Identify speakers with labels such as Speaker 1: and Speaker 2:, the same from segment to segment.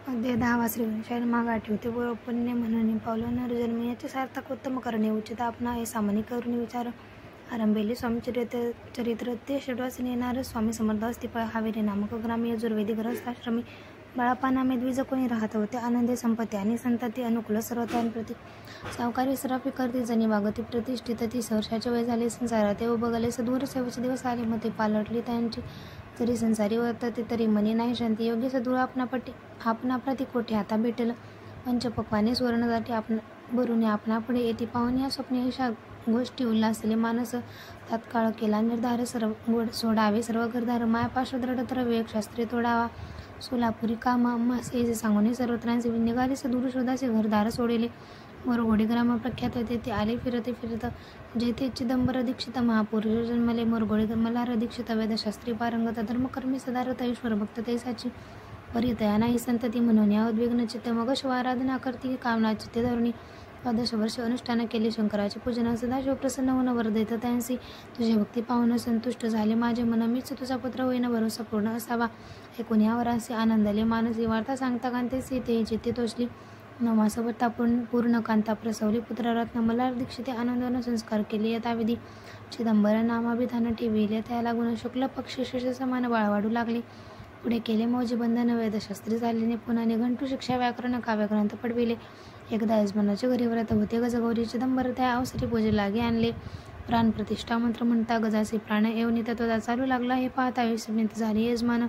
Speaker 1: अध्याय 10 श्री माग आठवते व पुण्य म्हणून पावलं नरजन्म याचे सार्थक उत्तम करणे उचित आपणा हे सामान्य करून विचार आरंभेले स्वामी चरित्र ते षडवासीने येणार स्वामी समर्थ असती हावेरी नामक ग्रामी यजुर्वेदी ग्रहस्थाश्रमी बाळापानामे द्विज कोणी राहत होते आनंदे संपत्ती आणि संतती अनुकूल सर्व त्यांप्रती सावकारी सराफी करती जणी वागती प्रतिष्ठित 30 वर्षाचे वय झाले संसारात ते बघले सदूर सेवेचे दिवस आले मते पालटली त्यांची जरी संसारी वर्तते तरी मनी नाही शांती योग्य सदूर आपणाप्रती कोठे आता भेटेल पंचपक्वाने सुवर्णदाटी भरून आपणापुढे येते पाहून या स्वप्ने अशा गोष्टी उल्हासले मानस तात्काळ केला निर्धार सर्व सोडावे सर्व घरदार मायापाश दृढतर विवेक शास्त्री तोडावा सोलापुरी कामा मासे सांगून सर्वत्रांचे निघाले सदूर शोधाचे घरदार सोडले मोरगोडी ग्राम प्रख्यात होते ते आले फिरत जेथे चिदंबर दीक्षित महापुरुष जन्मले मोरगोडी मल्हार दीक्षित वेदशास्त्री पारंगत धर्मकर्मी सदारथ ईश्वर भक्त तैसाची परितया नाही संतती म्हणून या उद्विग्न चित्त मग शिवाराधना करती कामना चित्ते धरुणी 12 वर्ष अनुष्ठान केले शंकराचे पूजन सदाशिव प्रसन्न होऊन वर देत त्यांसी तुझे भक्ती पाहून संतुष्ट झाले माझे मन मीच तुझा पुत्र होईन भरोसा पूर्ण असावा ऐकून यावरांसी आनंदले मानसी वार्ता सांगता कांते सीते चित्ते तोषली नमासवता पूर्ण कांता प्रसवली पुत्ररत्न मल्हार दीक्षिते आनंदाने संस्कार केले यथाविधी चिदंबर नामाभिधान ठेविले त्या लागून शुक्ल पक्षी शेष समान बाळ वाढू लागले पुढे केले मौजी बंधन वेदशास्त्री झाले पुन्हा निघंटू शिक्षा व्याकरण काव्यग्रंथ पडविले एकदा यजमानाच्या घरी व्रत होते गजगौरी चिदंबर त्या अवसरी पूजे लागे आणले प्राण प्रतिष्ठा मंत्र म्हणता गजाचे प्राण येऊन तत्वदा चालू लागला हे पाहता विस्मित झाली यजमान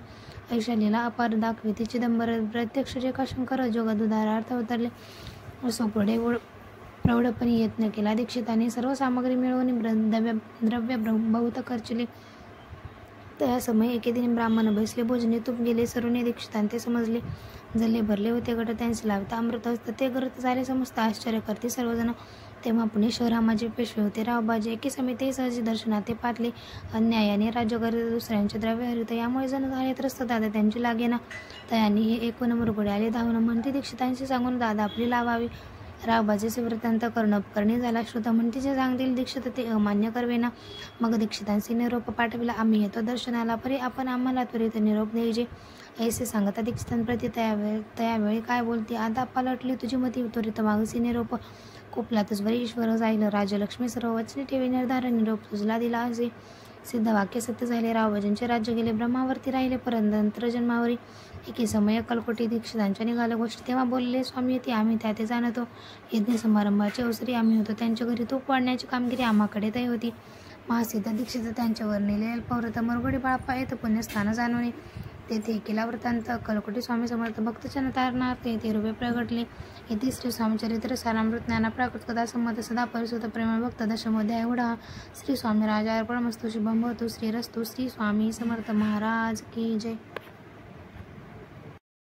Speaker 1: ऐशालीला अपार दाखविते चिदंबर प्रत्यक्ष जे का शंकर जोगदुधारार्थ उतरले असो पुढे प्रौढपणी यत्न केला दीक्षिताने सर्व सामग्री मिळवून द्रव्य बहुत खर्चले त्या समय एके दिनी ब्राह्मण बसले भोजने तूप गेले सरुणे दीक्षितांते समजले जल्ले भरले होते गट त्यांचे लावता अमृत असतं ते गरत झाले समजता आश्चर्य करते सर्वजण तेव्हा पुणे शहरामाचे पेशवे होते रावबाजी एके समय ते सहजी दर्शनात ते पातले अन्यायाने राज्य करीत दुसऱ्यांचे द्रव्य हरित यामुळे जण झाले त्रस्त दादा त्यांची लागेना तयानी हे एकूण मुरगुडे आले धावून म्हणते दीक्षितांशी सांगून दादा आपली लावावी रावबाजीचे वृत्तांत कर्णपकर्णी झाला श्रोता म्हणते जे सांगतील दीक्षित ते अमान्य करवेना मग दीक्षितांशी निरोप पाठविला आम्ही येतो दर्शनाला परी आपण आम्हाला त्वरित निरोप द्यायचे ऐसे सांगता दीक्षितांप्रती त्यावेळी काय बोलते आता पालटली तुझी मती त्वरित मागसी निरोप कोपलातच बरे ईश्वर जाईल राजलक्ष्मी सर्व वचने ठेवी निर्धार निरोप तुझला दिला असे सिद्ध वाक्य सत्य झाले रावबाजींचे राज्य गेले ब्रह्मावरती राहिले परंतंत्र जन्मावरी एके समय कलकोटी दीक्षितांच्या निघाल्या गोष्टी तेव्हा बोलले स्वामी येते आम्ही त्या ते जाणतो यज्ञ समारंभाची अवसरी आम्ही होतो त्यांच्या घरी तूप वाढण्याची कामगिरी आम्हाकडे तय होती महासिद्ध दीक्षित त्यांच्यावर नेले अल्पव्रत मरगोडी बाळपा येत पुण्यस्थान जाणवणे तेथे केला वृत्तांत कलकोटी स्वामी समर्थ भक्तजन तारणार्थ येथे रूपे प्रगटले येथे श्री स्वामी चरित्र सारामृत ज्ञाना प्राकृत कथा संमत सदा परिसुत प्रेम भक्त दशमोध्याय एवढा श्री स्वामी राजा अर्पणमस्तु शुभम भवतु श्रीरस्तु श्री स्वामी समर्थ महाराज की जय।